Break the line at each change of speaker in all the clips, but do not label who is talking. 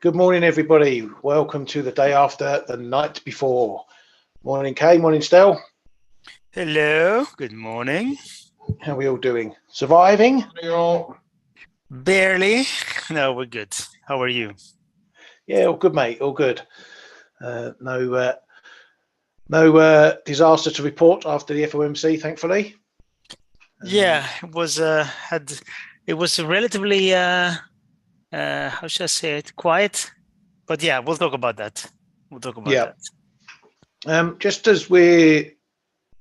Good morning, everybody. Welcome to the day after the night before. Morning, Kay. Morning, Stel.
Hello. Good morning.
How are we all doing? Surviving?
Barely. No, we're good. How are you?
Yeah, all good, mate. All good. No disaster to report after the FOMC, thankfully.
Yeah, it was a relatively how should I say it, quiet, but yeah, we'll talk about that.
Just as we're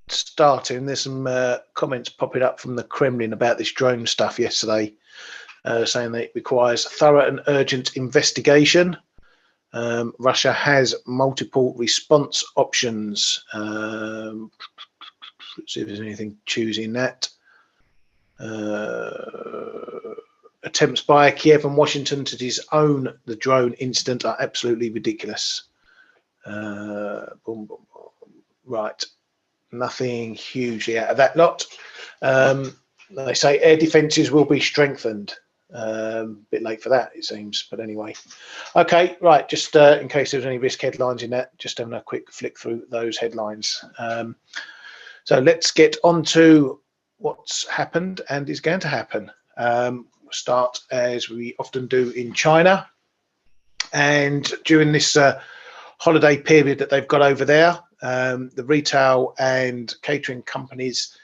starting, there's some comments popping up from the Kremlin about this drone stuff yesterday, saying that it requires thorough and urgent investigation. Russia has multiple response options. Let's see if there's anything choosing that. Attempts by Kiev and Washington to disown the drone incident are absolutely ridiculous. Boom, boom, boom. Right, nothing hugely out of that lot. They say air defences will be strengthened. A bit late for that, it seems, but anyway. Okay, right, just in case there's any risk headlines in that, just having a quick flick through those headlines. So let's get on to what's happened and is going to happen. We'll start, as we often do, in China. And during this holiday period that they've got over there, the retail and catering companies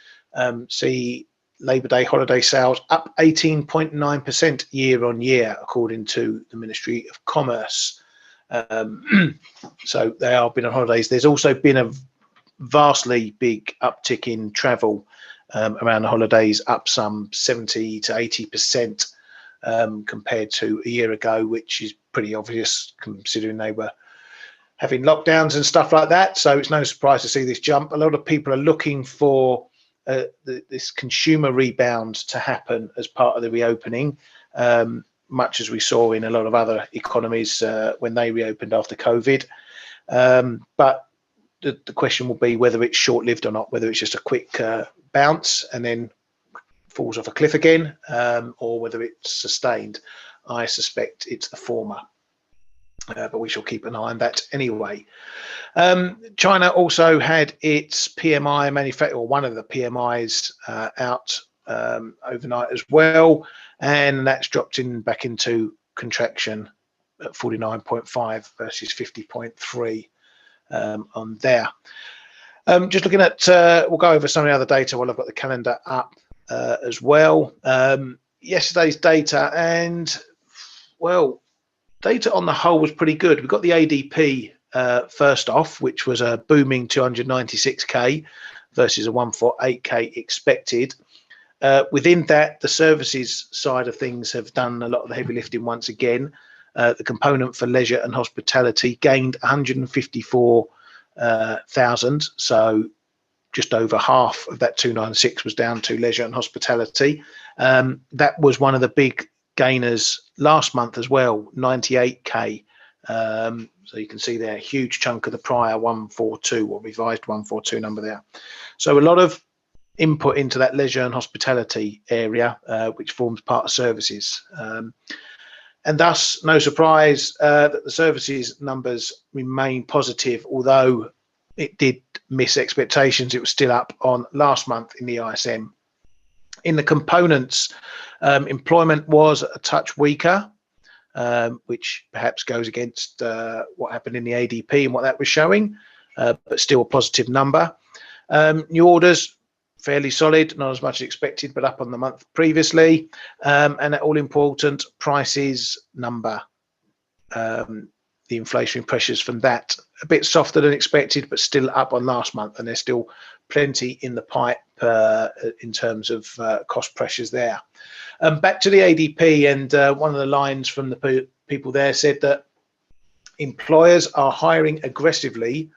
see Labor Day holiday sales up 18.9% year on year, according to the Ministry of Commerce. So they have been on holidays. There's also been a vastly big uptick in travel around the holidays, up some 70 to 80% compared to a year ago, which is pretty obvious considering they were having lockdowns and stuff like that. So it's no surprise to see this jump. A lot of people are looking for this consumer rebound to happen as part of the reopening, much as we saw in a lot of other economies when they reopened after COVID. But the question will be whether it's short-lived or not, whether it's just a quick bounce and then falls off a cliff again, or whether it's sustained. I suspect it's the former. But we shall keep an eye on that anyway. China also had its PMI manufacturer, or one of the PMIs, out overnight as well, and that's dropped back into contraction at 49.5 versus 50.3 on there. Just looking at, we'll go over some of the other data while I've got the calendar up as well. Yesterday's data, and well, data on the whole was pretty good. We've got the ADP first off, which was a booming 296k versus a 148k expected. Within that, the services side of things have done a lot of the heavy lifting once again. The component for leisure and hospitality gained 154,000, so just over half of that 296 was down to leisure and hospitality. That was one of the big gainers last month as well, 98k. So you can see there a huge chunk of the prior 142 or revised 142 number there. So a lot of input into that leisure and hospitality area, which forms part of services. And thus, no surprise that the services numbers remain positive, although it did miss expectations. It was still up on last month in the ISM. In the components, employment was a touch weaker, which perhaps goes against what happened in the ADP and what that was showing, but still a positive number. New orders, fairly solid, not as much as expected, but up on the month previously. And that all-important prices number, the inflationary pressures from that, a bit softer than expected, but still up on last month, and there's still plenty in the pipe in terms of cost pressures there. Back to the ADP, and one of the lines from the people there said that employers are hiring aggressively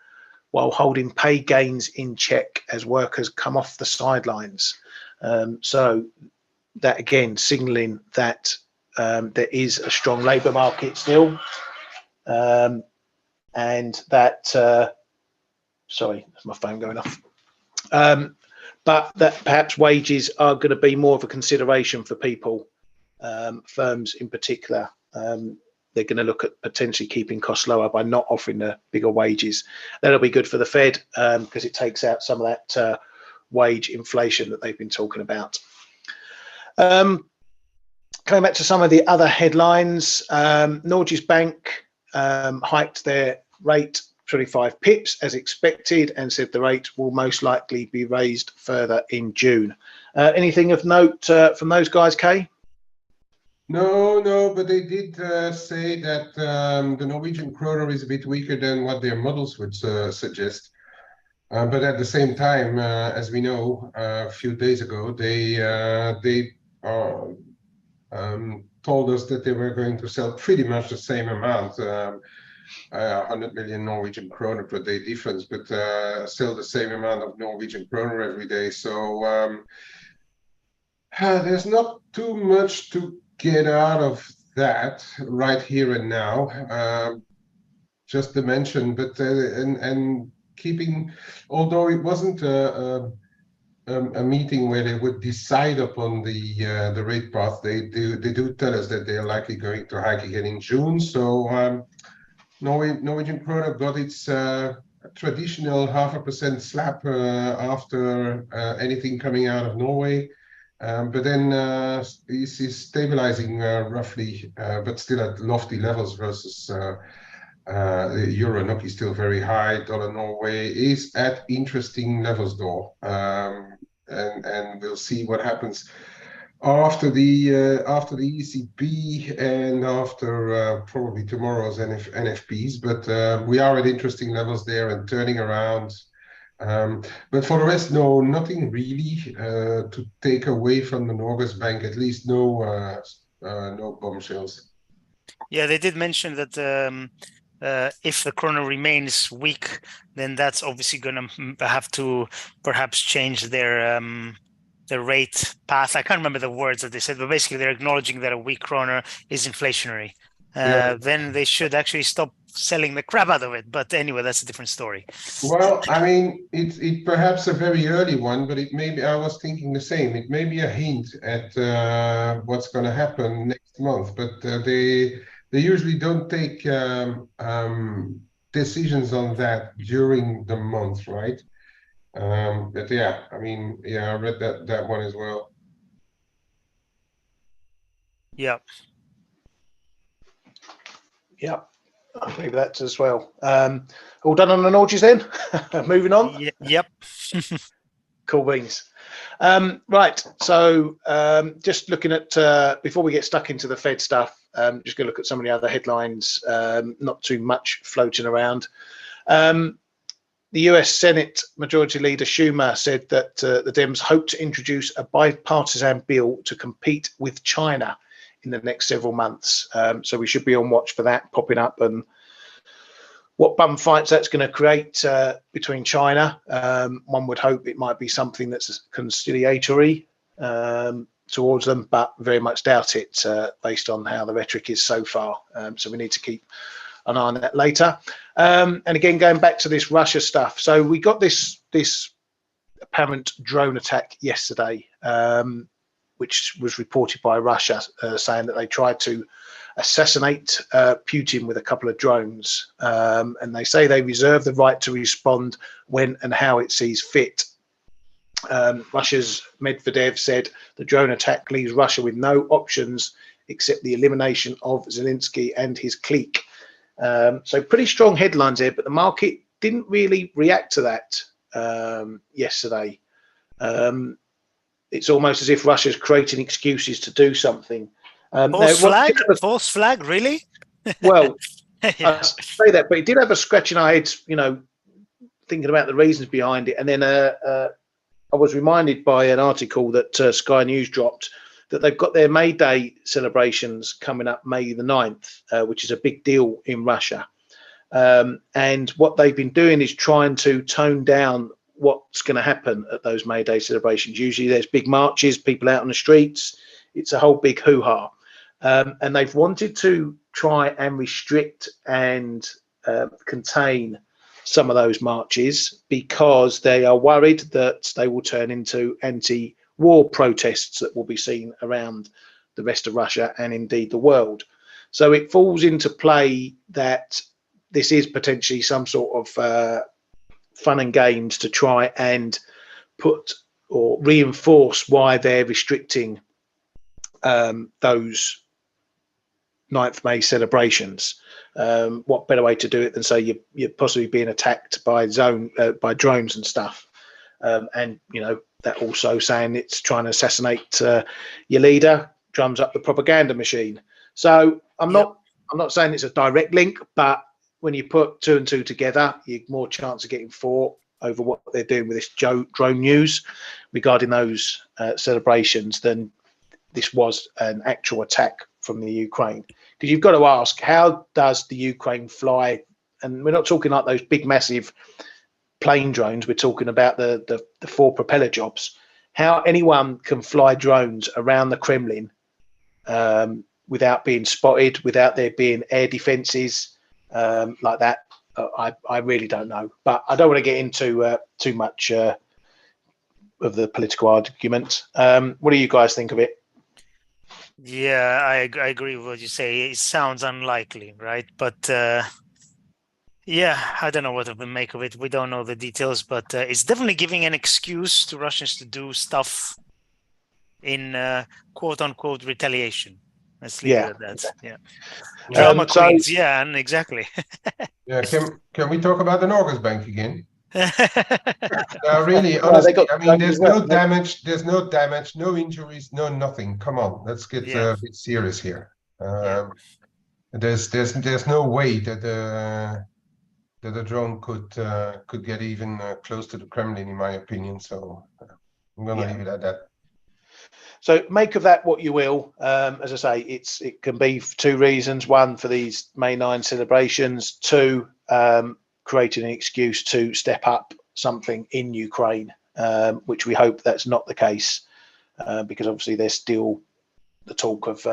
while holding pay gains in check as workers come off the sidelines. So that again signalling that there is a strong labour market still, and that sorry, that's my phone going off. But that perhaps wages are going to be more of a consideration for people, firms in particular. they're going to look at potentially keeping costs lower by not offering the bigger wages. That'll be good for the Fed because it takes out some of that wage inflation that they've been talking about. Coming back to some of the other headlines, Norges Bank hiked their rate 25 pips as expected and said the rate will most likely be raised further in June. Anything of note from those guys, Kay?
No, but they did say that the Norwegian kroner is a bit weaker than what their models would suggest. But at the same time, as we know, a few days ago, they told us that they were going to sell pretty much the same amount, 100 million Norwegian kroner per day difference, but still the same amount of Norwegian kroner every day. So there's not too much to get out of that right here and now. Just to mention, but and keeping, although it wasn't a meeting where they would decide upon the rate path, they do tell us that they are likely going to hike again in June. So Norwegian kroner got its traditional 0.5% slap after anything coming out of Norway. But then is stabilizing roughly, but still at lofty levels versus the euro NOK is still very high. Dollar Norway is at interesting levels though, and we'll see what happens after the ECB and after probably tomorrow's NFPs. But we are at interesting levels there and turning around. But for the rest, no, nothing really to take away from the Norges Bank. At least no bombshells.
Yeah, they did mention that if the kroner remains weak, then that's obviously going to have to perhaps change their rate path. I can't remember the words that they said, but basically they're acknowledging that a weak kroner is inflationary. Then they should actually stop selling the crap out of it. But anyway, that's a different story.
Well, I mean, it's perhaps a very early one, but it may be, I was thinking the same. It may be a hint at what's going to happen next month, but they usually don't take decisions on that during the month, right? But yeah, I mean, yeah, I read that one as well.
Yeah.
Yeah, I believe that as well. All done on the Norges then? Moving on?
Yep.
Cool beans. Right, so just looking at, before we get stuck into the Fed stuff, just going to look at some of the other headlines, not too much floating around. The US Senate Majority Leader Schumer said that the Dems hope to introduce a bipartisan bill to compete with China in the next several months. So we should be on watch for that popping up and what bum fights that's going to create between China. One would hope it might be something that's conciliatory towards them, but very much doubt it based on how the rhetoric is so far. So we need to keep an eye on that later. And again, going back to this Russia stuff. So we got this apparent drone attack yesterday, which was reported by Russia, saying that they tried to assassinate Putin with a couple of drones. And they say they reserve the right to respond when and how it sees fit. Russia's Medvedev said the drone attack leaves Russia with no options except the elimination of Zelensky and his clique. So pretty strong headlines here, but the market didn't really react to that yesterday. It's almost as if Russia's creating excuses to do something.
False flag, really?
Well,
Yeah.
I say that, but it did have a scratch in our heads, you know, thinking about the reasons behind it. And then I was reminded by an article that Sky News dropped that they've got their May Day celebrations coming up May the 9th, which is a big deal in Russia. And what they've been doing is trying to tone down what's going to happen at those May Day celebrations. Usually there's big marches, people out on the streets. It's a whole big hoo-ha. And they've wanted to try and restrict and contain some of those marches because they are worried that they will turn into anti-war protests that will be seen around the rest of Russia and indeed the world. So it falls into play that this is potentially some sort of fun and games to try and put or reinforce why they're restricting those 9th May celebrations. What better way to do it than say you're possibly being attacked by drones and stuff, and that also saying it's trying to assassinate your leader, drums up the propaganda machine. So I'm not saying it's a direct link, but when you put 2 and 2 together, you're more chance of getting 4 over what they're doing with this drone news regarding those celebrations than this was an actual attack from the Ukraine. Because you've got to ask, how does the Ukraine fly? And we're not talking like those big, massive plane drones. We're talking about the 4 propeller jobs. How anyone can fly drones around the Kremlin without being spotted, without there being air defenses like that, I really don't know. But I don't want to get into too much of the political argument. What do you guys think of it?
Yeah, I agree with what you say. It sounds unlikely, right? But yeah, I don't know what to make of it. We don't know the details, but it's definitely giving an excuse to Russians to do stuff in quote unquote retaliation. Let's leave it at that. Yeah. Drama queens, yeah, and exactly.
Yeah, can we talk about the Norges Bank again? Really, honestly, I mean, there's no damage, no injuries, no nothing. Come on, let's get a bit serious here. There's no way that a drone could get even close to the Kremlin, in my opinion. So I'm gonna leave it at that.
So make of that what you will. As I say, it can be for 2 reasons. 1, for these May 9 celebrations. 2, creating an excuse to step up something in Ukraine, which we hope that's not the case, because obviously there's still the talk of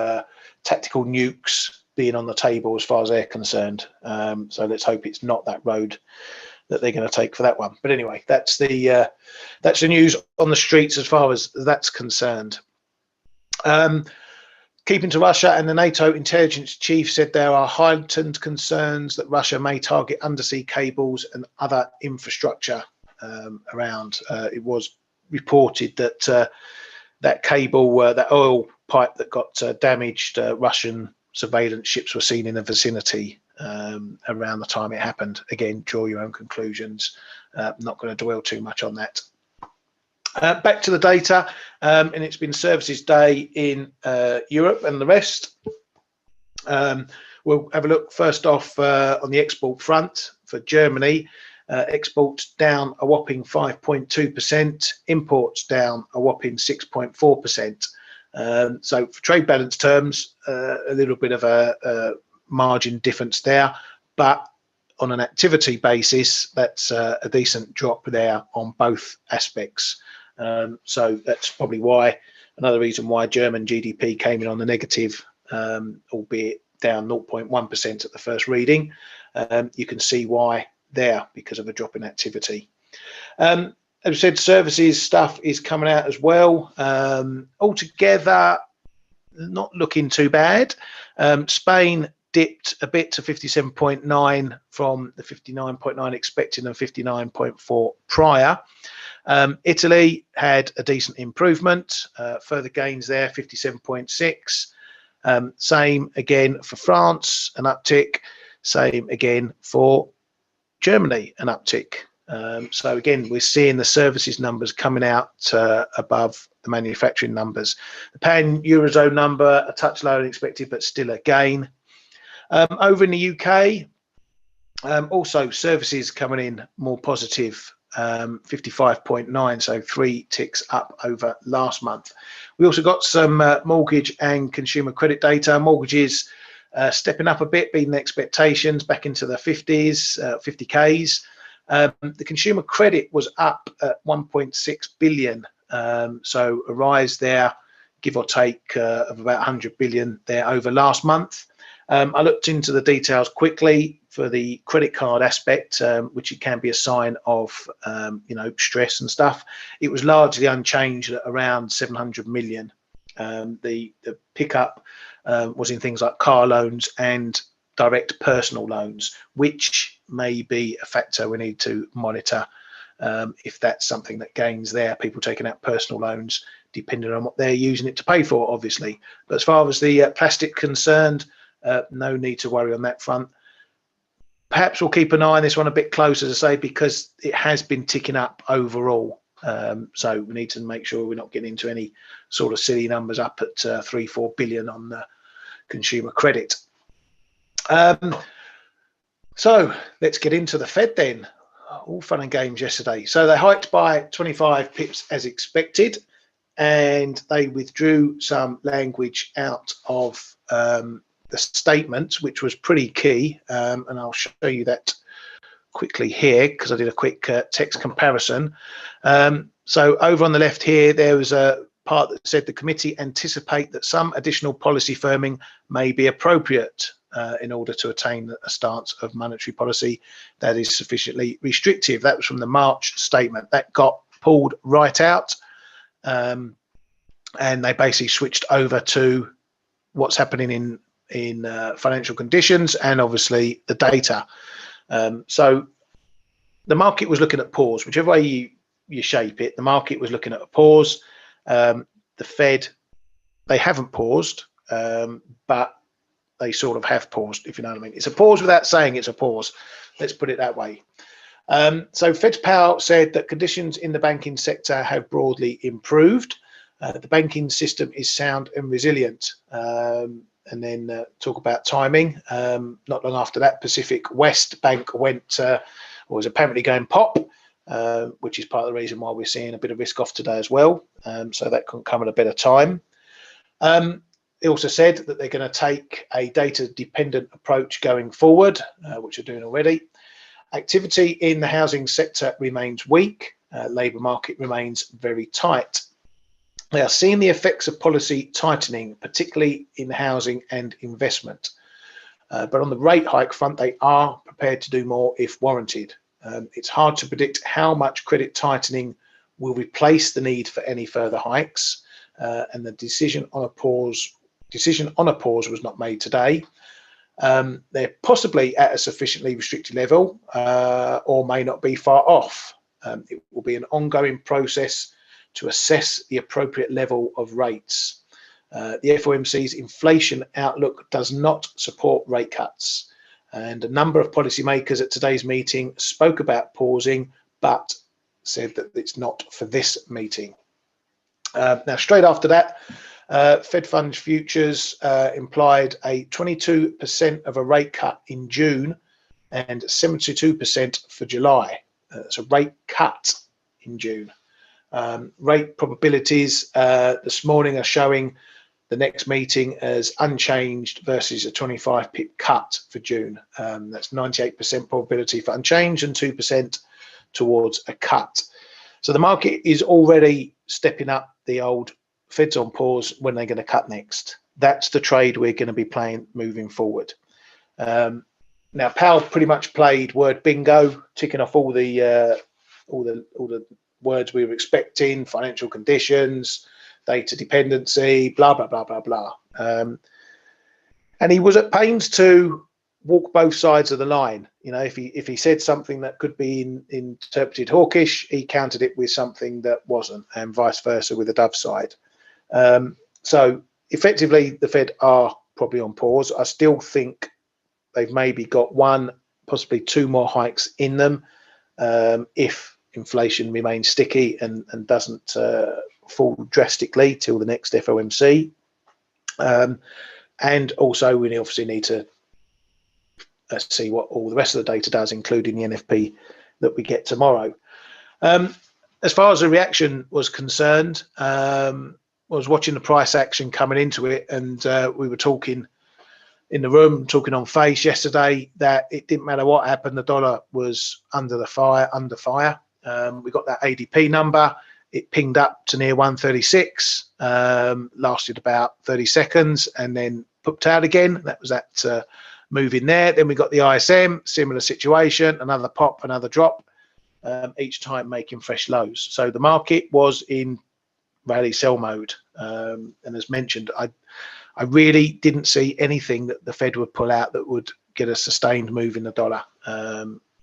tactical nukes being on the table as far as they're concerned. So let's hope it's not that road that they're going to take for that one. But anyway, that's the news on the streets as far as that's concerned. Keeping to Russia, and the NATO intelligence chief said there are heightened concerns that Russia may target undersea cables and other infrastructure around. It was reported that that cable, that oil pipe that got damaged, Russian surveillance ships were seen in the vicinity around the time it happened. Again, draw your own conclusions. Not going to dwell too much on that. Back to the data, and it's been Services Day in Europe and the rest. We'll have a look first off on the export front for Germany. Exports down a whopping 5.2%, imports down a whopping 6.4%. So for trade balance terms, a little bit of a margin difference there, but on an activity basis, that's a decent drop there on both aspects. So that's probably another reason why German GDP came in on the negative, albeit down 0.1% at the first reading. You can see why there, because of a drop in activity. As I said, services stuff is coming out as well. Altogether, not looking too bad. Spain dipped a bit to 57.9 from the 59.9 expected and 59.4 prior. Italy had a decent improvement, further gains there, 57.6. Same again for France, an uptick. Same again for Germany, an uptick. So again, we're seeing the services numbers coming out above the manufacturing numbers. The pan-Eurozone number, a touch lower than expected, but still a gain. Over in the UK, also services coming in more positive, 55.9, so 3 ticks up over last month. We also got some mortgage and consumer credit data. Mortgages stepping up a bit, beating expectations, back into the 50s, 50Ks. The consumer credit was up at 1.6 billion, so a rise there, give or take, of about 100 billion there over last month. I looked into the details quickly for the credit card aspect, which it can be a sign of, stress and stuff. It was largely unchanged at around 700 million. The pickup was in things like car loans and direct personal loans, which may be a factor we need to monitor. If that's something that gains there, people taking out personal loans, depending on what they're using it to pay for, obviously. But as far as the plastic concerned, no need to worry on that front. Perhaps we'll keep an eye on this one a bit closer, as I say, because it has been ticking up overall. So we need to make sure we're not getting into any sort of silly numbers up at 3-4 billion on the consumer credit. So let's get into the Fed then. All fun and games yesterday. So they hiked by 25 pips as expected, and they withdrew some language out of the statement, which was pretty key. And I'll show you that quickly here because I did a quick text comparison. So over on the left here, there was a part that said the committee anticipate that some additional policy firming may be appropriate in order to attain a stance of monetary policy that is sufficiently restrictive. That was from the March statement. That got pulled right out, and they basically switched over to what's happening in financial conditions and obviously the data. So the market was looking at pause, whichever way you shape it. The market was looking at a pause. The Fed, they haven't paused, but they sort of have paused, if you know what I mean. It's a pause without saying it's a pause. Let's put it that way. So Fed Powell said that conditions in the banking sector have broadly improved. The banking system is sound and resilient. And then talk about timing. Not long after that, Pacific West Bank went, or was apparently going pop, which is part of the reason why we're seeing a bit of risk off today as well. So that couldn't come at a better time. They also said that they're going to take a data-dependent approach going forward, which they're doing already. Activity in the housing sector remains weak. Labour market remains very tight. They are seeing the effects of policy tightening, particularly in housing and investment. But on the rate hike front, they are prepared to do more if warranted. It's hard to predict how much credit tightening will replace the need for any further hikes, and the decision on a pause was not made today. They're possibly at a sufficiently restricted level, or may not be far off. It will be an ongoing process to assess the appropriate level of rates. The FOMC's inflation outlook does not support rate cuts, and a number of policymakers at today's meeting spoke about pausing, but said that it's not for this meeting. Now, straight after that, Fed Funds futures implied a 22% of a rate cut in June and 72% for July. It's a rate cut in June. Rate probabilities this morning are showing the next meeting as unchanged versus a 25 pip cut for June. That's 98% probability for unchanged and 2% towards a cut. So the market is already stepping up the old Fed's on pause, when they're going to cut next. That's the trade we're going to be playing moving forward. Now Powell pretty much played word bingo, ticking off all the words we were expecting: financial conditions, data dependency, blah blah blah blah blah. And he was at pains to walk both sides of the line. You know, if he said something that could be interpreted hawkish, he countered it with something that wasn't, and vice versa with the dove side. So effectively, the Fed are probably on pause. I still think they've maybe got one, possibly two more hikes in them if inflation remains sticky and doesn't fall drastically till the next FOMC. And also, we obviously need to see what all the rest of the data does, including the NFP that we get tomorrow. As far as the reaction was concerned, I was watching the price action coming into it, and we were talking in the room, talking on F.A.C.E yesterday, that it didn't matter what happened, the dollar was under fire. We got that ADP number. It pinged up to near 136, lasted about 30 seconds, and then popped out again. That was that move in there. Then we got the ISM, similar situation, another pop, another drop, each time making fresh lows. So the market was in rally sell mode, and as mentioned, I I really didn't see anything that the Fed would pull out that would get a sustained move in the dollar.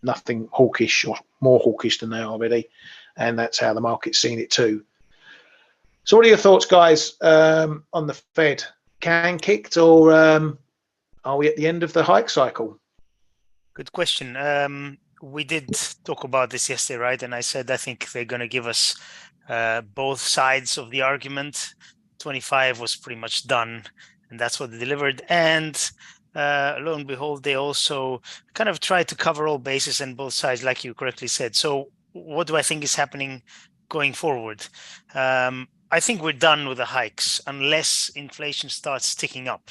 Nothing hawkish or more hawkish than they are already, and that's how the market's seen it too. So what are your thoughts, guys, on the Fed? Can kicked, or are we at the end of the hike cycle?
Good question. We did talk about this yesterday, right? And I said I think they're going to give us both sides of the argument. 25 was pretty much done, and that's what they delivered. And lo and behold, they also kind of tried to cover all bases and both sides, like you correctly said. So what do I think is happening going forward? I think we're done with the hikes unless inflation starts ticking up.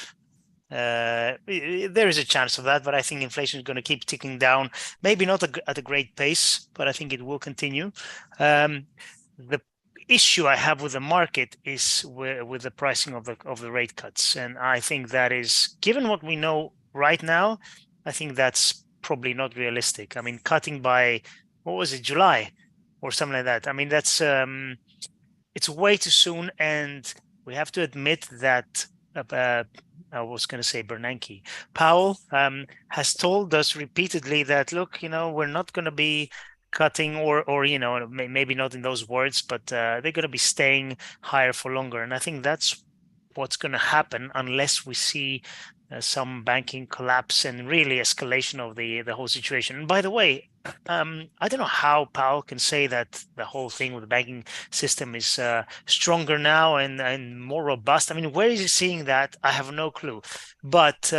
There is a chance of that, but I think inflation is going to keep ticking down. Maybe not at a great pace, but I think it will continue. The issue I have with the market is with the pricing of the rate cuts, and I think that is, given what we know right now, I think that's probably not realistic. I mean, cutting by, what was it, July or something like that. I mean, that's it's way too soon, and we have to admit that I was going to say Bernanke. Powell has told us repeatedly that, look, we're not going to be cutting or maybe not in those words, but they're going to be staying higher for longer. And I think that's what's going to happen unless we see some banking collapse and really escalation of the whole situation. And by the way, I don't know how Powell can say that the whole thing with the banking system is stronger now and more robust. I mean, where is he seeing that? I have no clue. But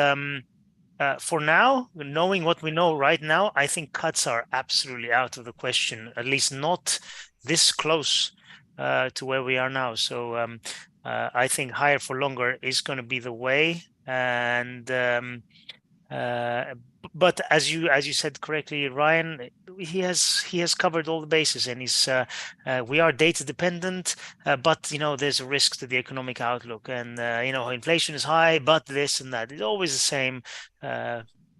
for now, knowing what we know right now, I think cuts are absolutely out of the question, at least not this close to where we are now. So I think higher for longer is going to be the way. And but as you said correctly, Ryan, he has covered all the bases, and he's we are data dependent, but there's a risk to the economic outlook, and inflation is high, but this and that. It's always the same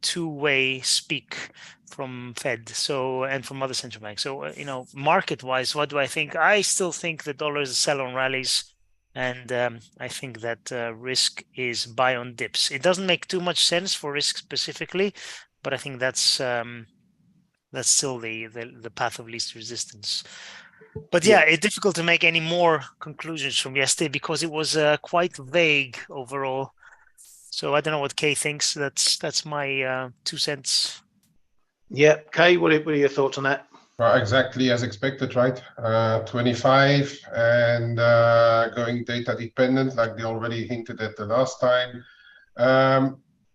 two-way speak from Fed, and from other central banks. So market-wise, what do I think? I still think the dollar is a sell on rallies. And I think that risk is buy on dips. It doesn't make too much sense for risk specifically, but I think that's still the path of least resistance. But yeah, it's difficult to make any more conclusions from yesterday because it was quite vague overall. So I don't know what Kay thinks. That's my 2 cents.
Yeah, Kay, what are your thoughts on that?
Exactly as expected, right? 25 and going data dependent, like they already hinted at the last time.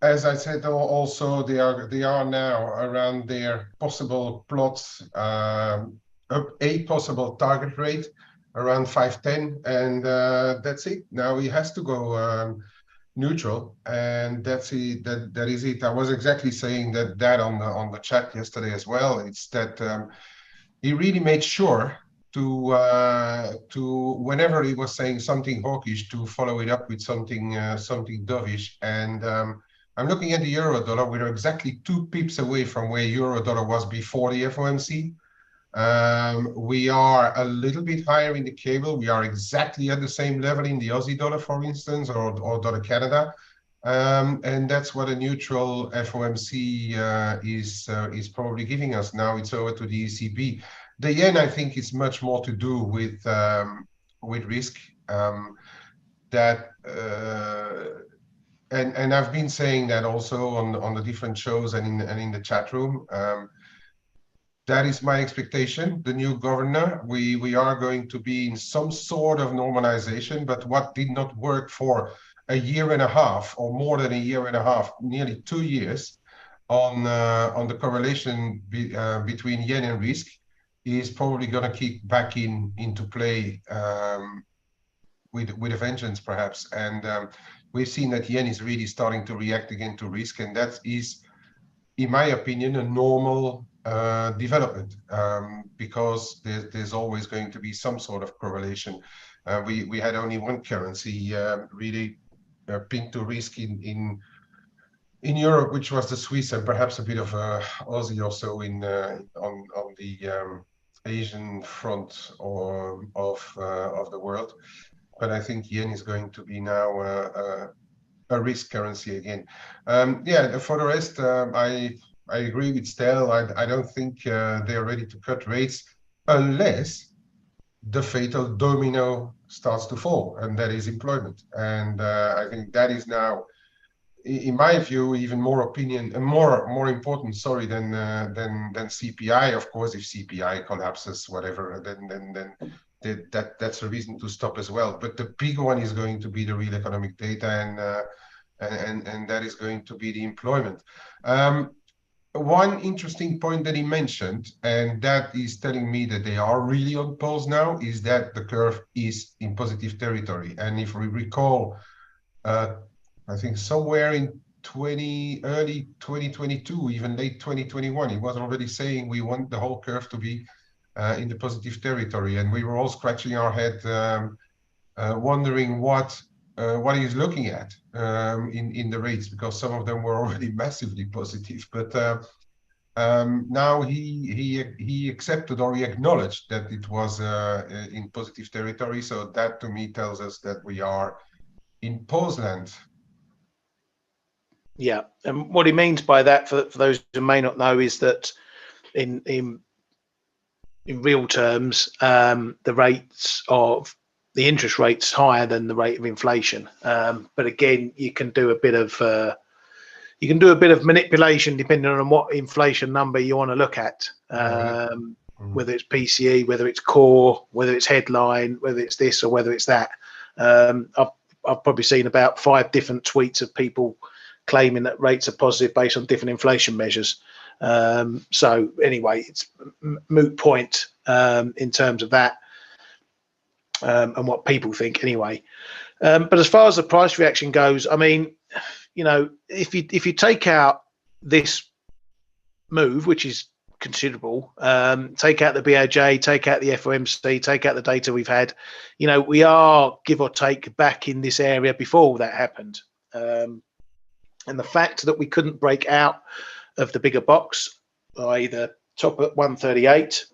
As I said, also they are now around their possible plots, a possible target rate around 510, and that's it. Now he has to go neutral, and that's it. That is it. I was exactly saying that on the chat yesterday as well. It's that he really made sure to whenever he was saying something hawkish, to follow it up with something dovish. And I'm looking at the euro dollar. We're exactly 2 pips away from where euro dollar was before the FOMC. We are a little bit higher in the cable. We are exactly at the same level in the Aussie dollar, for instance, or dollar Canada. And that's what a neutral FOMC is probably giving us. Now it's over to the ECB. The yen, I think, is much more to do with risk. And I've been saying that also on the different shows and in the chat room. That is my expectation. The new governor, we are going to be in some sort of normalization, but what did not work for a year and a half, or more than a year and a half, nearly 2 years, on the correlation between yen and risk, is probably going to kick back into play with a vengeance, perhaps. And we've seen that yen is really starting to react again to risk, and that is, in my opinion, a normal development, because there's always going to be some sort of correlation. We had only one currency really pinned to risk in Europe, which was the Swiss, and perhaps a bit of Aussie also on the Asian front of the world. But I think yen is going to be now a risk currency again. Yeah, for the rest, I agree with Dale. I don't think they're ready to cut rates unless the fatal domino starts to fall, and that is employment. And I think that is now, in my view, even more more important, sorry, than CPI. Of course, if CPI collapses, whatever, then that's a reason to stop as well. But the big one is going to be the real economic data, and that is going to be the employment. One interesting point that he mentioned, and that is telling me that they are really on pause now, is that the curve is in positive territory. And if we recall, I think somewhere in early 2022, even late 2021, he was already saying we want the whole curve to be in the positive territory, and we were all scratching our head, wondering what he's looking at in the rates, because some of them were already massively positive. But now he accepted, or he acknowledged, that it was in positive territory. So that to me tells us that we are in pause land.
Yeah, and what he means by that, for those who may not know, is that in real terms, the interest rate's higher than the rate of inflation. But again, you can do a bit of manipulation depending on what inflation number you want to look at, whether it's PCE, whether it's core, whether it's headline, whether it's this or whether it's that. I've probably seen about 5 different tweets of people claiming that rates are positive based on different inflation measures. So anyway, it's moot point in terms of that, and what people think anyway. But as far as the price reaction goes, I mean, you know, if you take out this move, which is considerable, take out the BOJ, take out the FOMC, take out the data we've had, you know, we are, give or take, back in this area before that happened. And the fact that we couldn't break out of the bigger box, i.e. the top at 138,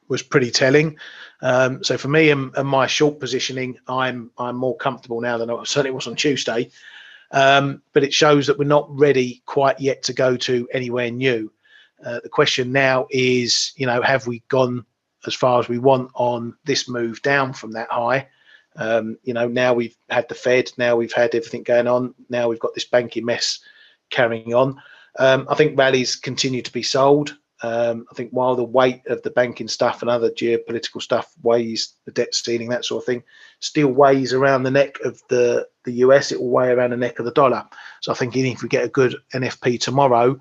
was pretty telling. So for me and my short positioning, I'm more comfortable now than I certainly was on Tuesday. But it shows that we're not ready quite yet to go to anywhere new. The question now is, you know, have we gone as far as we want on this move down from that high? You know, now we've had the Fed, now we've had everything going on, now we've got this banking mess carrying on. I think rallies continue to be sold. I think while the weight of the banking stuff and other geopolitical stuff weighs, the debt ceiling, that sort of thing, still weighs around the neck of the US, it will weigh around the neck of the dollar. So I think even if we get a good NFP tomorrow,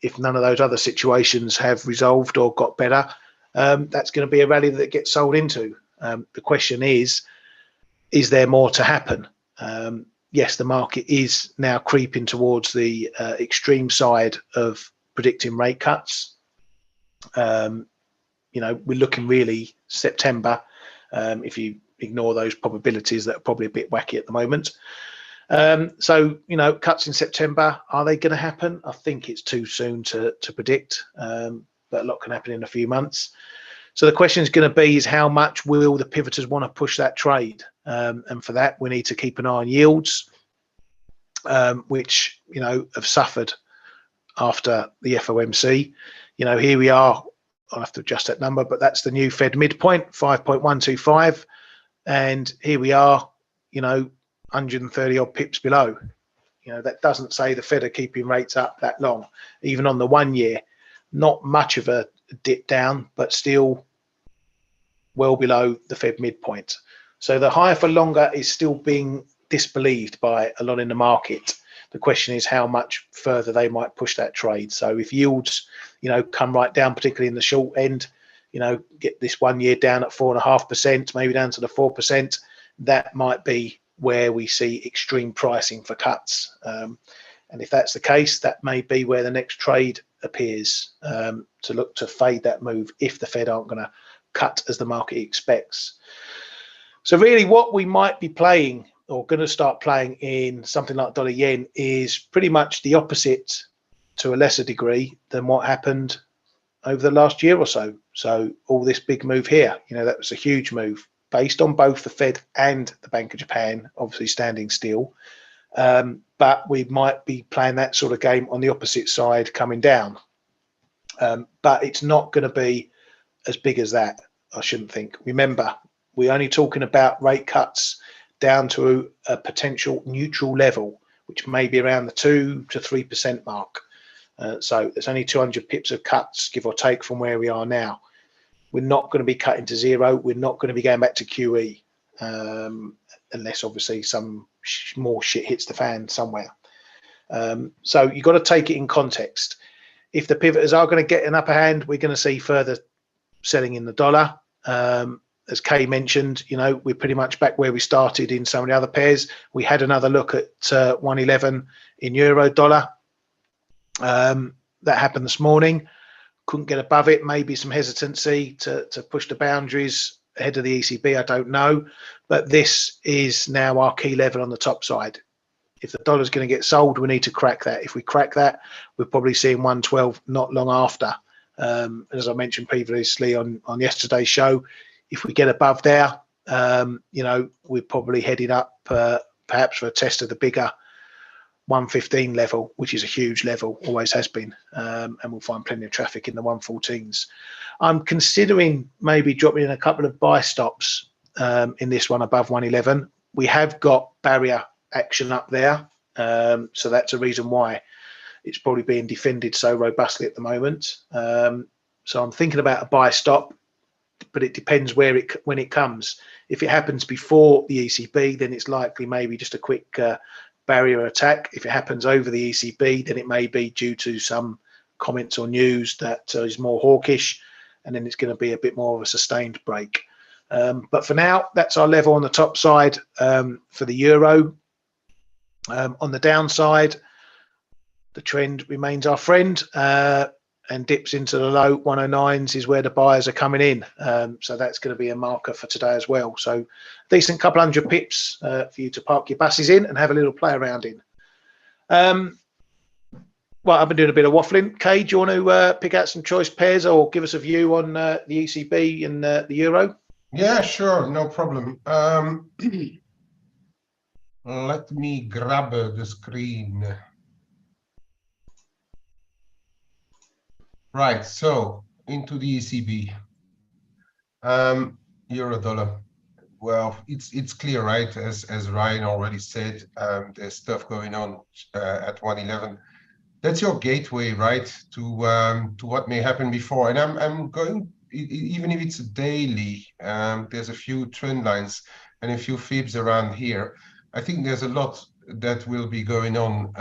if none of those other situations have resolved or got better, that's going to be a rally that gets sold into. The question is there more to happen? Yes, the market is now creeping towards the extreme side of predicting rate cuts. You know, we're looking really September, if you ignore those probabilities that are probably a bit wacky at the moment. So, you know, cuts in September, are they going to happen? I think it's too soon to predict, but a lot can happen in a few months. So the question is going to be is how much will the pivoters want to push that trade? And for that, we need to keep an eye on yields, which, you know, have suffered after the FOMC. You know, here we are. I'll have to adjust that number, but that's the new Fed midpoint, 5.125. And here we are, you know, 130 odd pips below. You know, that doesn't say the Fed are keeping rates up that long. Even on the 1 year, not much of a dip down, but still well below the Fed midpoint. So the higher for longer is still being disbelieved by a lot in the market. The question is how much further they might push that trade. So if yields, you know, come right down, particularly in the short end, you know, get this 1 year down at 4.5%, maybe down to the 4%, that might be where we see extreme pricing for cuts. And if that's the case, that may be where the next trade appears, to look to fade that move if the Fed aren't going to cut as the market expects. So really what we might be playing or going to start playing in something like dollar yen is pretty much the opposite to a lesser degree than what happened over the last year or so. So all this big move here, you know, that was a huge move. based on both the Fed and the Bank of Japan obviously standing still. But we might be playing that sort of game on the opposite side coming down. But it's not going to be as big as that, I shouldn't think. Remember, we're only talking about rate cuts down to a potential neutral level, which may be around the 2 to 3% mark. So there's only 200 pips of cuts, give or take, from where we are now. We're not going to be cutting to zero. We're not going to be going back to QE, unless obviously some more shit hits the fan somewhere. So you've got to take it in context. If the pivoters are going to get an upper hand, we're going to see further selling in the dollar. As Kay mentioned, you know, we're pretty much back where we started in some of the other pairs. We had another look at 111 in euro dollar. That happened this morning. Couldn't get above it. Maybe some hesitancy to push the boundaries ahead of the ECB. I don't know. But this is now our key level on the top side. If the dollar's going to get sold, we need to crack that. If we crack that, we're probably seeing 112 not long after. As I mentioned previously on yesterday's show, if we get above there, you know, we're probably heading up perhaps for a test of the bigger 115 level, which is a huge level, always has been, and we'll find plenty of traffic in the 114s. I'm considering maybe dropping in a couple of buy stops in this one above 111. We have got barrier action up there, so that's a reason why it's probably being defended so robustly at the moment. So I'm thinking about a buy stop, but it depends when it comes. If it happens before the ECB, then it's likely maybe just a quick barrier attack. If it happens over the ECB, then it may be due to some comments or news that is more hawkish, and then it's going to be a bit more of a sustained break. But for now, that's our level on the top side for the euro. On the downside, the trend remains our friend and dips into the low 109s is where the buyers are coming in. So that's going to be a marker for today as well. So decent couple hundred pips for you to park your buses in and have a little play around in. Well, I've been doing a bit of waffling. Kay, do you want to pick out some choice pairs or give us a view on the ECB and the euro?
Yeah, sure, no problem. Let me grab the screen. Right, so into the ECB. Euro dollar. Well, it's clear, right? As Ryan already said, there's stuff going on at 111. That's your gateway, right, to what may happen before. And I'm going, even if it's daily, there's a few trend lines and a few fibs around here. I think there's a lot that will be going on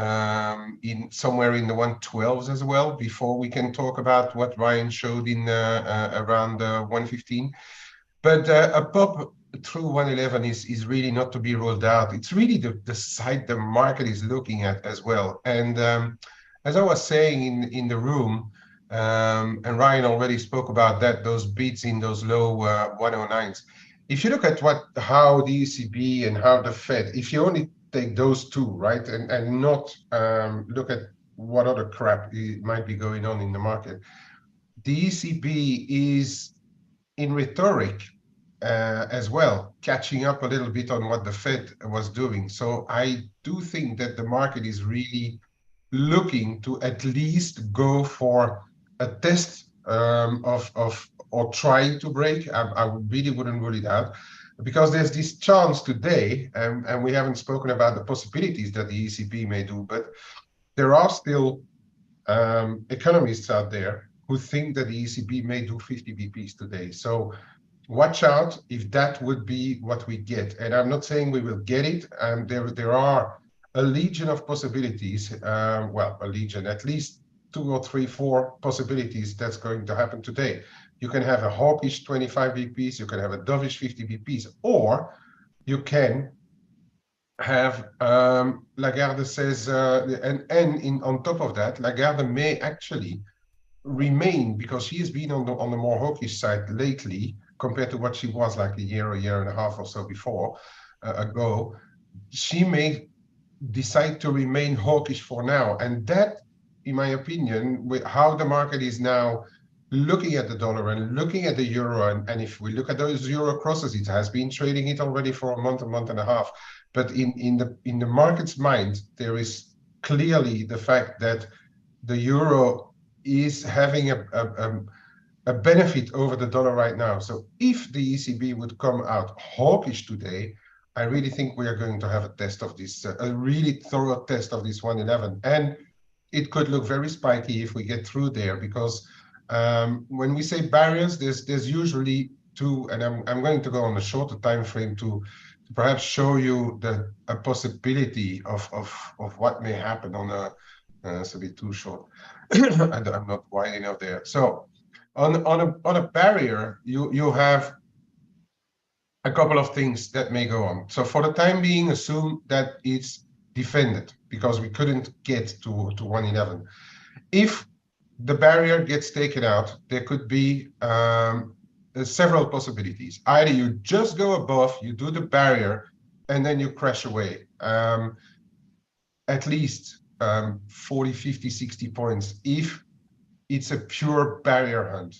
in somewhere in the 112s as well before we can talk about what Ryan showed in around 115. But a pop through 111 is really not to be ruled out. It's really the side the market is looking at as well. And as I was saying in the room, and Ryan already spoke about that, those beats in those low 109s. If you look at how the ECB and how the Fed, if you only take those two, right, and not look at what other crap might be going on in the market, the ECB is in rhetoric as well, catching up a little bit on what the Fed was doing. So I do think that the market is really looking to at least go for a test or trying to break. I really wouldn't rule it out, because there's this chance today, and we haven't spoken about the possibilities that the ECB may do, but there are still economists out there who think that the ECB may do 50 BPs today. So watch out if that would be what we get. And I'm not saying we will get it. There are a legion of possibilities. Well, a legion, at least 2 or 3, 4 possibilities that's going to happen today. You can have a hawkish 25 BPs, you can have a dovish 50 BPs, or you can have, Lagarde says, on top of that, Lagarde may actually remain, because she has been on the more hawkish side lately compared to what she was like a year and a half or so before ago. She may decide to remain hawkish for now, and that, in my opinion, with how the market is now looking at the dollar and looking at the euro, and if we look at those euro crosses, it has been trading it already for a month and a half. But in the market's mind, there is clearly the fact that the euro is having a benefit over the dollar right now. So if the ECB would come out hawkish today, I really think we are going to have a test of this, a really thorough test of this 111. And it could look very spiky if we get through there, because when we say barriers, there's usually two, and I'm going to go on a shorter time frame to perhaps show you a possibility of what may happen on a, it's a bit too short. I'm not wide enough there. So on a barrier, you have a couple of things that may go on. So for the time being, assume that it's defended because we couldn't get to 111. If the barrier gets taken out, there could be several possibilities. Either you just go above, you do the barrier, and then you crash away. At least 40, 50, 60 points if it's a pure barrier hunt.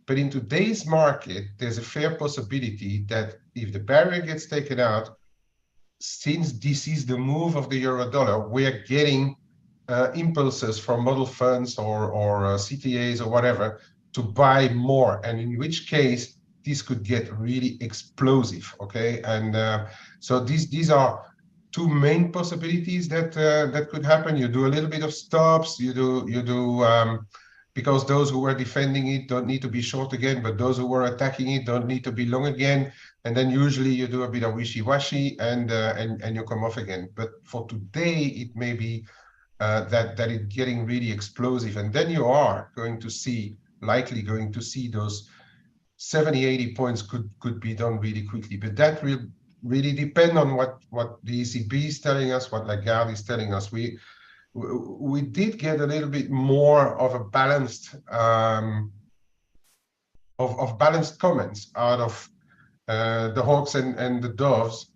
But in today's market, there's a fair possibility that if the barrier gets taken out, since this is the move of the euro dollar, we're getting impulses from model funds or CTAs or whatever to buy more, and in which case this could get really explosive. Okay, and so these are two main possibilities that that could happen. You do a little bit of stops, you do because those who were defending it don't need to be short again, but those who were attacking it don't need to be long again. And then usually you do a bit of wishy-washy and you come off again. But for today, it may be that it's getting really explosive, and then you are going to see, likely going to see those 70, 80 points could be done really quickly. But that will really depend on what the ECB is telling us, what Lagarde is telling us. We did get a little bit more of a balanced of balanced comments out of the hawks and the doves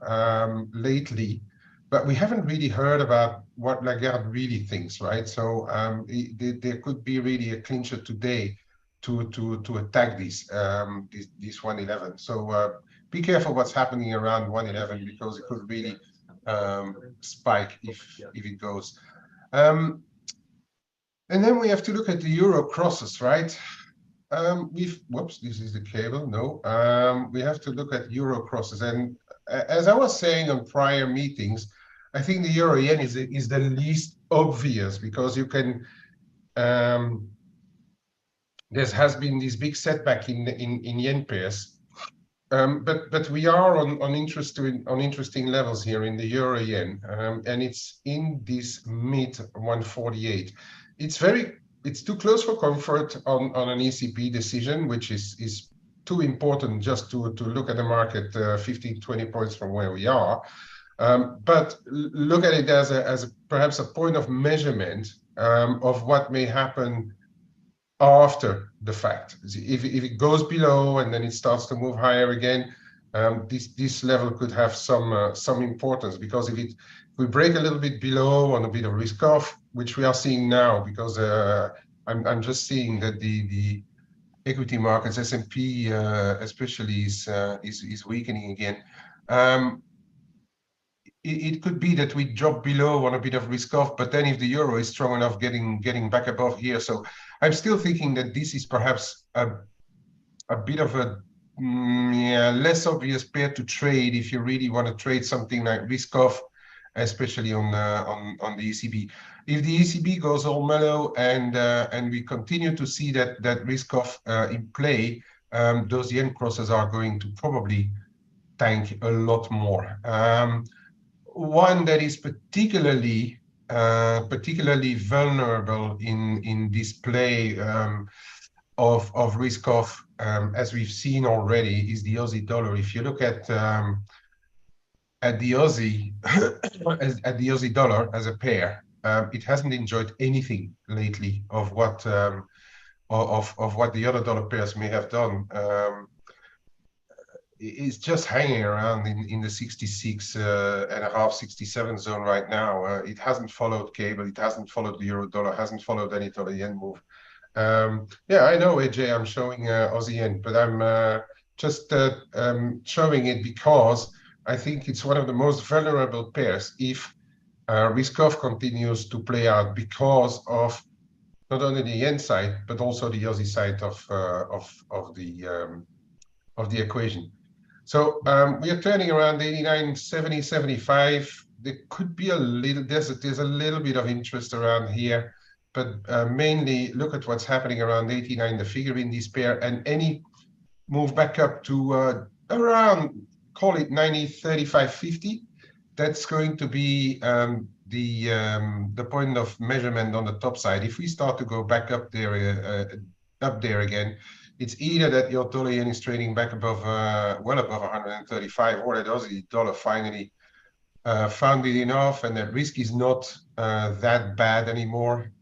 lately, but we haven't really heard about what Lagarde really thinks, right? So there could be really a clincher today to attack this 111. So be careful what's happening around 111, because it could really spike if it goes. And then we have to look at the euro crosses, right? Whoops, this is the cable. No, we have to look at euro crosses. And as I was saying on prior meetings, I think the euro yen is the least obvious, because you can. There has been this big setback in yen pairs, but we are on interesting levels here in the euro yen, and it's in this mid 148. It's too close for comfort on an ECB decision, which is too important just to look at the market 15, 20 points from where we are. But look at it as perhaps a point of measurement of what may happen after the fact. If it goes below and then it starts to move higher again, this level could have some importance, because if we break a little bit below on a bit of risk off, which we are seeing now, because I'm just seeing that the equity markets, S&P especially, is weakening again. It could be that we drop below on a bit of risk off, but then if the euro is strong enough, getting back above here. So I'm still thinking that this is perhaps a bit of a less obvious pair to trade if you really want to trade something like risk off, especially on the ECB. If the ECB goes all mellow and we continue to see that risk off in play, those yen crosses are going to probably tank a lot more. One that is particularly vulnerable in this play of risk off, as we've seen already, is the Aussie dollar. If you look at the Aussie at the Aussie dollar as a pair, it hasn't enjoyed anything lately of what what the other dollar pairs may have done. It's just hanging around in the 66 and a half, 67 zone right now. It hasn't followed cable, it hasn't followed the euro dollar, hasn't followed any dollar yen move. Yeah, I know, AJ, I'm showing Aussie Yen, but I'm just showing it because I think it's one of the most vulnerable pairs if risk-off continues to play out because of not only the yen side but also the Aussie side of the equation. So we are turning around 89, 70, 75. There could be a little, there's a little bit of interest around here, but mainly look at what's happening around 89, the figure in this pair, and any move back up to around, call it 90, 35, 50. That's going to be the point of measurement on the top side. If we start to go back up there again, it's either that your dollar yen is trading back above, well above 135, or that Aussie dollar finally found it enough, and that risk is not that bad anymore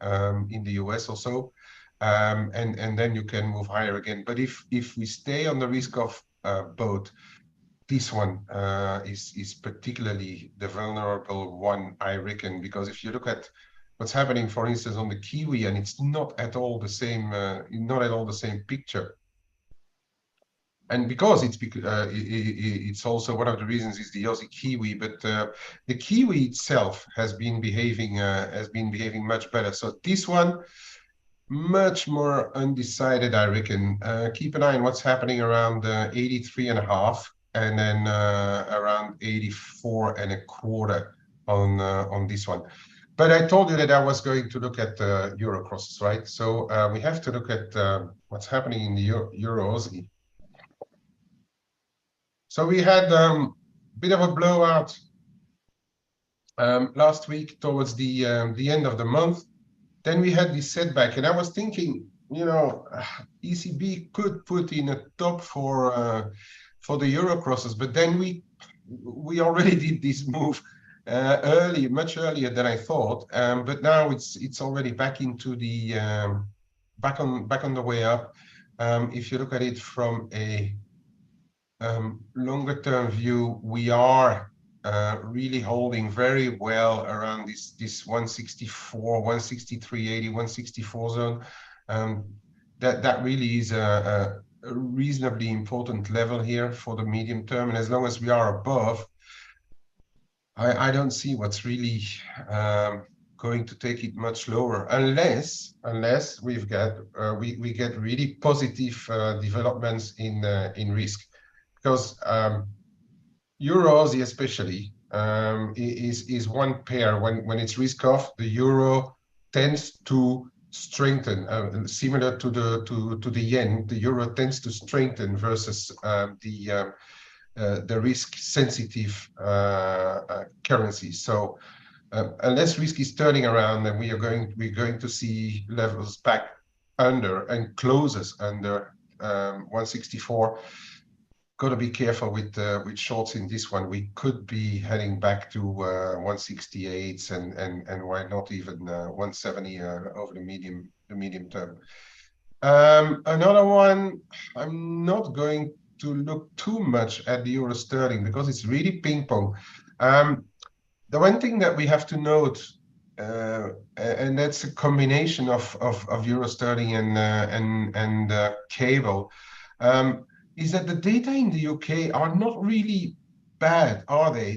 in the US or so, and then you can move higher again. But if we stay on the risk of boat, this one is particularly the vulnerable one, I reckon, because if you look at what's happening, for instance, on the Kiwi, and it's not at all the same, picture. And because it's also one of the reasons is the Aussie Kiwi, but the Kiwi itself has been behaving much better. So this one, much more undecided, I reckon. Keep an eye on what's happening around 83.5, and then around 84.25 on this one. But I told you that I was going to look at Euro crosses, right? So we have to look at what's happening in the Euro Aussie. So we had a bit of a blowout last week towards the end of the month. Then we had this setback, and I was thinking, you know, ECB could put in a top for the Euro crosses, but then we already did this move much earlier than I thought. But now it's already back into the back on the way up. If you look at it from a longer term view, we are really holding very well around this 164, 163.80, 164 zone. That really is a reasonably important level here for the medium term, and as long as we are above, I don't see what's really going to take it much lower, unless we get really positive developments in risk. Because Euro Aussie especially is one pair. When it's risk off, the euro tends to strengthen. Similar to the yen, the euro tends to strengthen versus the risk sensitive currency. So unless risk is turning around, then we're going to see levels back under and closes under 164. Got to be careful with shorts in this one. We could be heading back to 168s and why not even 170 over the medium term. Another one, I'm not going to look too much at the euro sterling because it's really ping pong. The one thing that we have to note, and that's a combination of euro sterling and cable. Is that the data in the UK are not really bad, are they?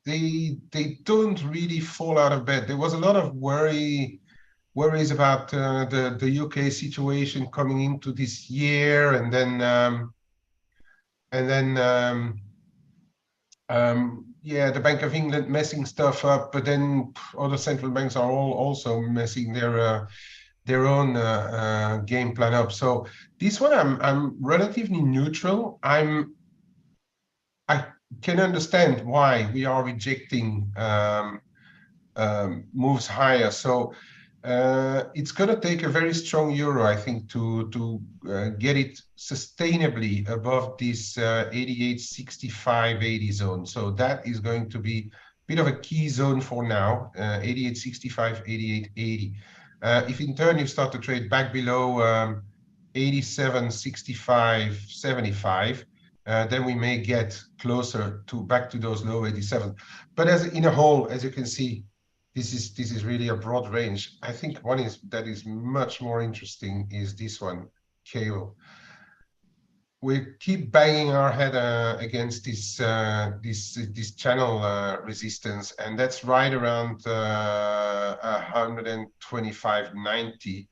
They don't really fall out of bed. There was a lot of worries about the UK situation coming into this year, and then yeah, the Bank of England messing stuff up, but then other central banks are also messing their own game plan up. So this one, I'm relatively neutral. I can understand why we are rejecting moves higher. So it's going to take a very strong euro, I think, to get it sustainably above this 88.65-80 zone. So that is going to be a bit of a key zone for now, 88.65, 88.80. If in turn you start to trade back below 87.65-75, then we may get closer back to those low 87. But as in a whole, as you can see, this is really a broad range. I think one that is much more interesting is this one, cable. We keep banging our head against this channel resistance, and that's right around 125.90.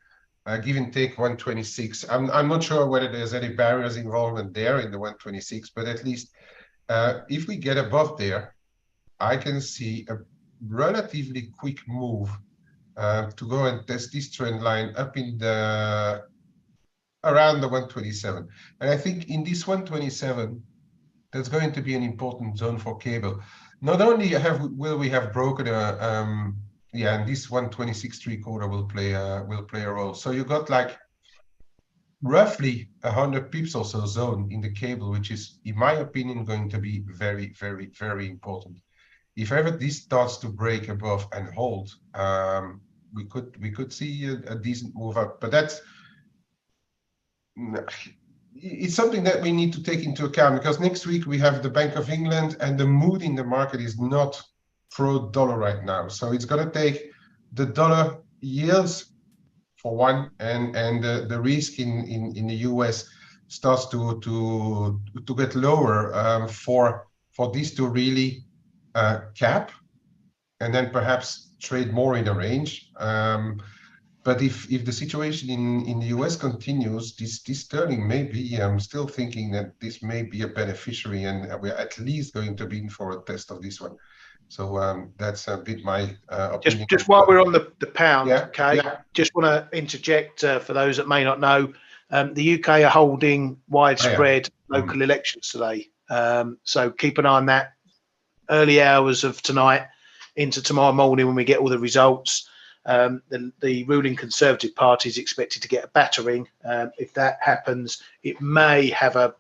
Give and take 126. I'm not sure whether there's any barriers involvement there in the 126, but at least if we get above there, I can see a relatively quick move to go and test this trend line up in the around the 127. And I think in this 127, that's going to be an important zone for cable. Not only will we have broken and this 126.75 will play a role. So you got like roughly 100 pips or so zone in the cable, which is, in my opinion, going to be very, very, very important. If ever this starts to break above and hold, we could see a decent move up. But it's something that we need to take into account, because next week we have the Bank of England, and the mood in the market is not pro-dollar right now. So it's going to take the dollar yields for one, and the risk in the US starts to get lower for this to really cap, and then perhaps trade more in a range. But if the situation in the US continues, this sterling may be, I'm still thinking that this may be a beneficiary, and we're at least going to be in for a test of this one. So that's a bit my opinion.
Just while we're on the pound,
yeah,
okay,
yeah.
Just want to interject for those that may not know, the UK are holding widespread local elections today. So keep an eye on that early hours of tonight into tomorrow morning when we get all the results. The ruling Conservative Party is expected to get a battering. If that happens, it may have a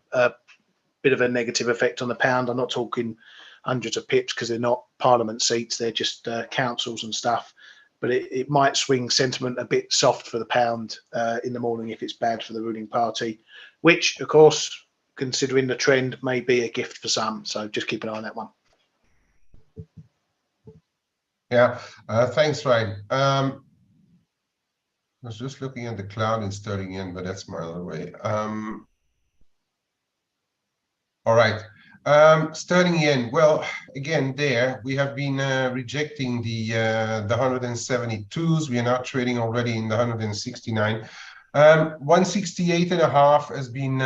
bit of a negative effect on the pound. I'm not talking hundreds of pips, because they're not parliament seats, they're just councils and stuff. But it might swing sentiment a bit soft for the pound in the morning if it's bad for the ruling party, which, of course, considering the trend, may be a gift for some. So just keep an eye on that one.
Yeah, thanks, Ryan. I was just looking at the cloud in sterling yen, but that's my other way. All right. Sterling yen. Well, again, there we have been rejecting the 172s. We are now trading already in the 169. 168.5 has been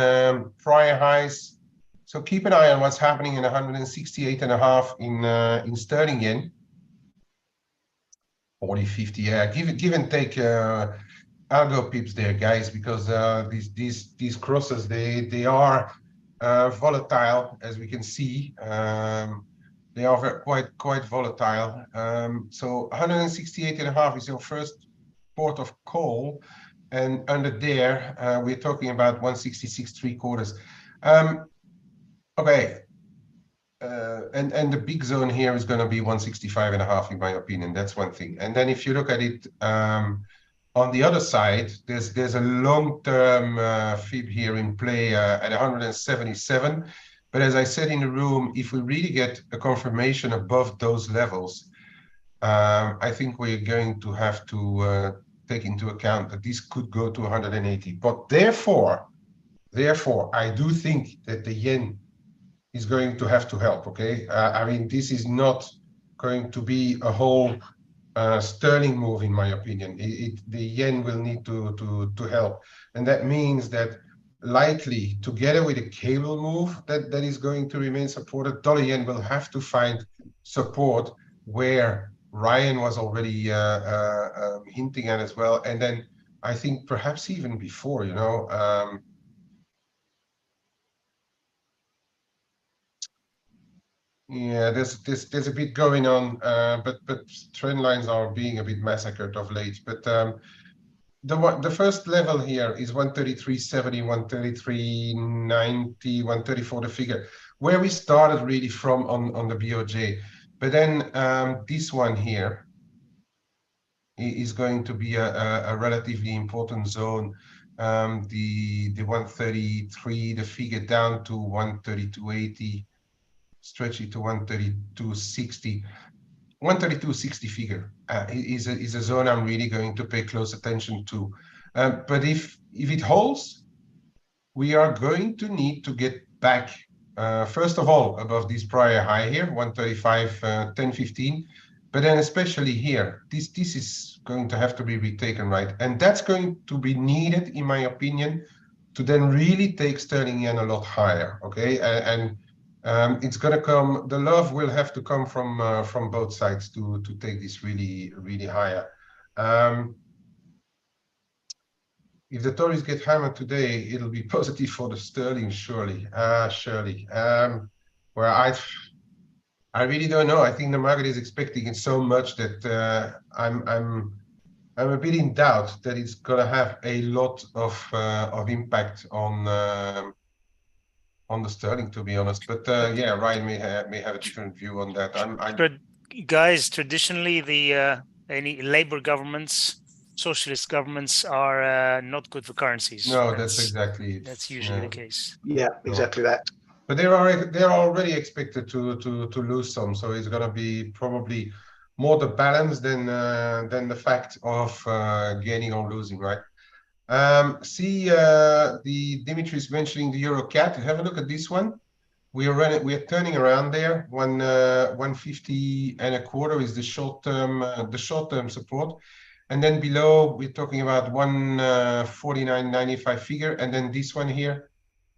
prior highs. So keep an eye on what's happening in 168.5 in sterling yen. 40, 50, yeah. Give and take algo pips there, guys, because these crosses they are volatile, as we can see. They are quite volatile. So 168.5 is your first port of call, and under there we're talking about 166.75. Okay. And the big zone here is going to be 165.5, in my opinion. That's one thing. And then if you look at it on the other side, there's a long-term fib here in play at 177. But as I said in the room, if we really get a confirmation above those levels, I think we're going to have to take into account that this could go to 180. But therefore, I do think that the yen is going to have to help, okay? I mean, this is not going to be a whole sterling move, in my opinion. The yen will need to help. And that means that likely, together with a cable move that is going to remain supported, dollar yen will have to find support where Ryan was already hinting at as well. And then I think perhaps even before, you know, yeah, there's a bit going on, but trend lines are being a bit massacred of late. But the first level here is 133.70, 133.90, 134, the figure where we started really from on the BOJ. But then this one here is going to be a relatively important zone. The 133, the figure down to 132.80. Stretch it to 132.60. 132.60 figure is a zone I'm really going to pay close attention to. But if it holds, we are going to need to get back, first of all, above this prior high here, 135.10.15. But then especially here, this is going to have to be retaken, right? And that's going to be needed, in my opinion, to then really take sterling yen a lot higher, okay? And it's going to come, the love will have to come from both sides to take this really, really higher. If the Tories get hammered today, it'll be positive for the sterling, surely. Surely. Where I really don't know. I think the market is expecting it so much that I'm a bit in doubt that it's gonna have a lot of impact on the sterling, to be honest. But yeah, Ryan may have a different view on that.
Guys, traditionally, any Labour governments, socialist governments are not good for currencies.
No, that's exactly it.
That's usually the case.
Yeah, exactly that.
But they're already expected to lose some, so it's gonna be probably more the balance than the fact of gaining or losing, right? See, the Dimitri's mentioning the Euro CAD. Have a look at this one. We are turning around there. 150.25 is the short term support, and then below we're talking about 149.95 figure, and then this one here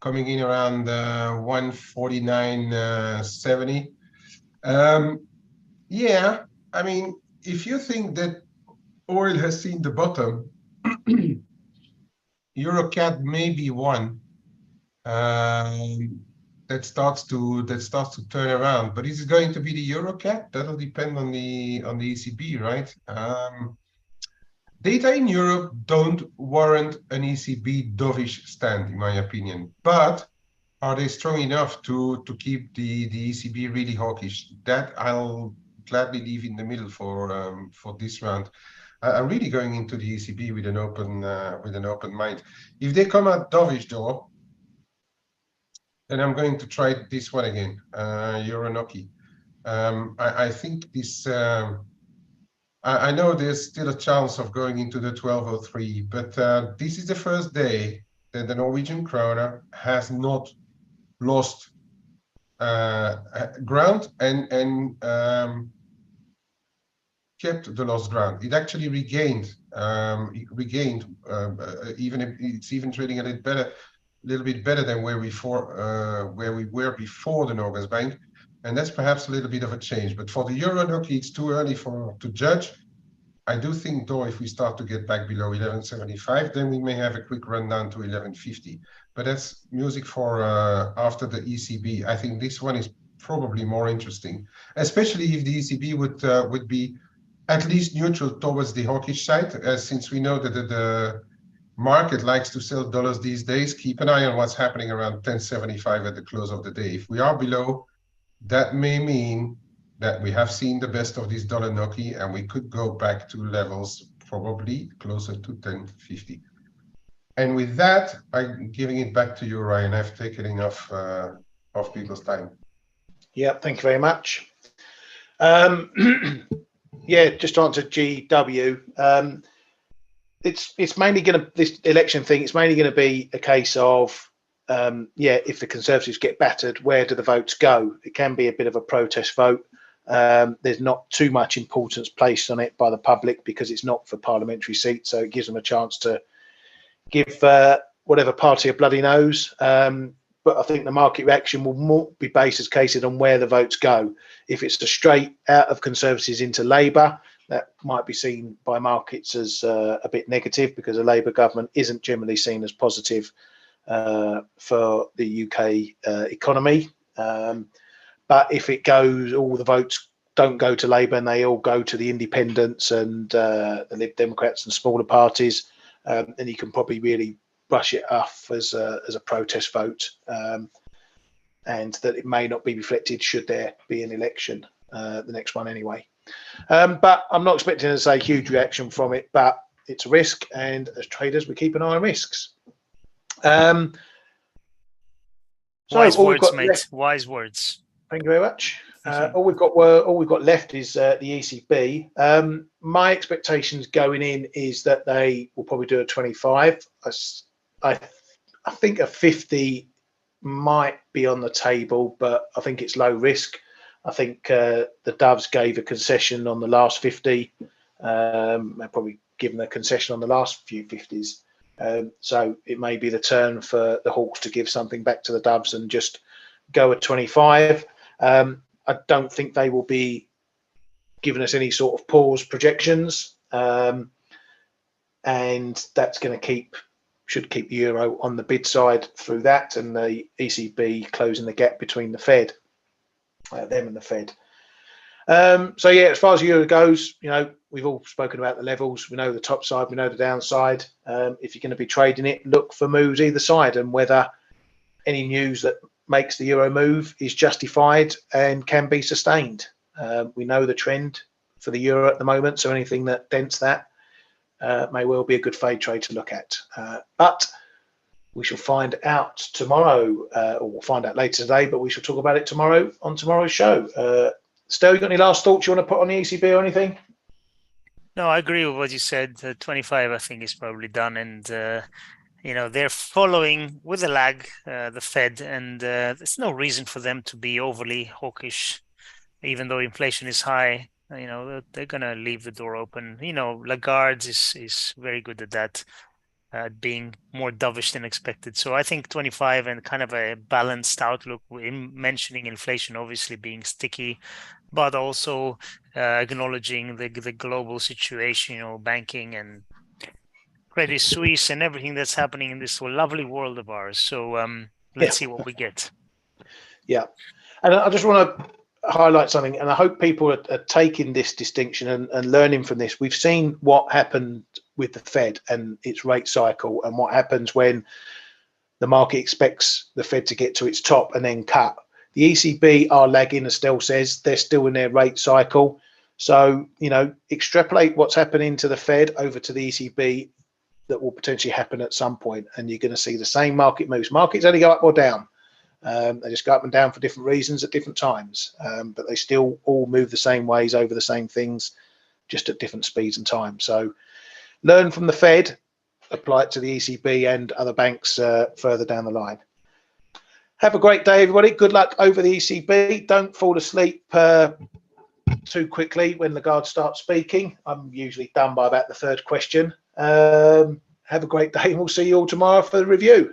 coming in around 149.70. Yeah, I mean, if you think that oil has seen the bottom, EuroCAD may be one that starts to turn around. But is it going to be the EuroCAD? That'll depend on the ECB, right? Data in Europe don't warrant an ECB dovish stand, in my opinion. But are they strong enough to keep the ECB really hawkish? That I'll gladly leave in the middle for this round. I'm really going into the ECB with an open mind. If they come out dovish though, then I'm going to try this one again, Euronoki. I think this. I know there's still a chance of going into the 1203, but this is the first day that the Norwegian kroner has not lost ground and kept the lost ground. It actually regained. Even if it's even trading a little bit better than where we were before the Norges Bank. And that's perhaps a little bit of a change. But for the Euronoki, it's too early to judge. I do think, though, if we start to get back below 1175, then we may have a quick run down to 1150. But that's music for after the ECB. I think this one is probably more interesting, especially if the ECB would be at least neutral towards the hawkish side, since we know that the market likes to sell dollars these days. Keep an eye on what's happening around 1075 at the close of the day. If we are below, that may mean that we have seen the best of this dollar Noki, and we could go back to levels probably closer to 1050. And with that, I'm giving it back to you, Ryan. I've taken enough of people's time.
Yeah, thank you very much. Yeah, just to answer GW. It's mainly going to, this election thing, it's mainly going to be a case of, yeah, if the Conservatives get battered, where do the votes go? It can be a bit of a protest vote. There's not too much importance placed on it by the public because it's not for parliamentary seats, so it gives them a chance to give whatever party a bloody nose. But I think the market reaction will more be based, as Kay said, on where the votes go. If it's a straight out of Conservatives into Labour, that might be seen by markets as a bit negative because a Labour government isn't generally seen as positive for the UK economy. But if it goes, all the votes don't go to Labour and they all go to the independents and the Lib Democrats and smaller parties, then you can probably really brush it off as a protest vote, and that it may not be reflected should there be an election, the next one anyway. But I'm not expecting to say huge reaction from it, but it's a risk, and as traders we keep an eye on risks.
Wise words, mate. Wise words.
Thank you very much. All we've got left is the ECB. My expectations going in is that they will probably do a 25. I think a 50 might be on the table, but I think it's low risk. I think the Doves gave a concession on the last 50. They're probably given a concession on the last few 50s. So it may be the turn for the Hawks to give something back to the Doves and just go at 25. I don't think they will be giving us any sort of pause projections. And that's going to should keep the euro on the bid side through that, and the ECB closing the gap between the Fed, them and the Fed. So yeah, as far as the euro goes, we've all spoken about the levels. We know the top side, we know the downside. If you're going to be trading it, look for moves either side, and whether any news that makes the euro move is justified and can be sustained. We know the trend for the euro at the moment, so anything that dents that may well be a good fade trade to look at. But we shall find out tomorrow, or we'll find out later today, but we shall talk about it tomorrow on tomorrow's show. Stel, you got any last thoughts you want to put on the ECB or anything?
No, I agree with what you said. 25, I think, is probably done, and they're following with a lag the Fed, and there's no reason for them to be overly hawkish, even though inflation is high. They're gonna leave the door open. Lagarde is very good at that, being more dovish than expected. So I think 25 and kind of a balanced outlook, mentioning inflation obviously being sticky, but also acknowledging the global situation, banking and Credit Suisse and everything that's happening in this lovely world of ours. So let's see what we get.
Yeah, and I just want to highlight something, and I hope people are taking this distinction and learning from this. We've seen what happened with the Fed and its rate cycle, and what happens when the market expects the Fed to get to its top and then cut. The ECB are lagging, as Stel says. They're still in their rate cycle. So, extrapolate what's happening to the Fed over to the ECB. That will potentially happen at some point, and you're going to see the same market moves. Markets only go up or down. They just go up and down for different reasons at different times, but they still all move the same ways over the same things, just at different speeds and times. So learn from the Fed, apply it to the ECB and other banks further down the line. Have a great day, everybody. Good luck over the ECB. Don't fall asleep too quickly when Lagarde starts speaking. I'm usually done by about the third question. Have a great day, and we'll see you all tomorrow for the review.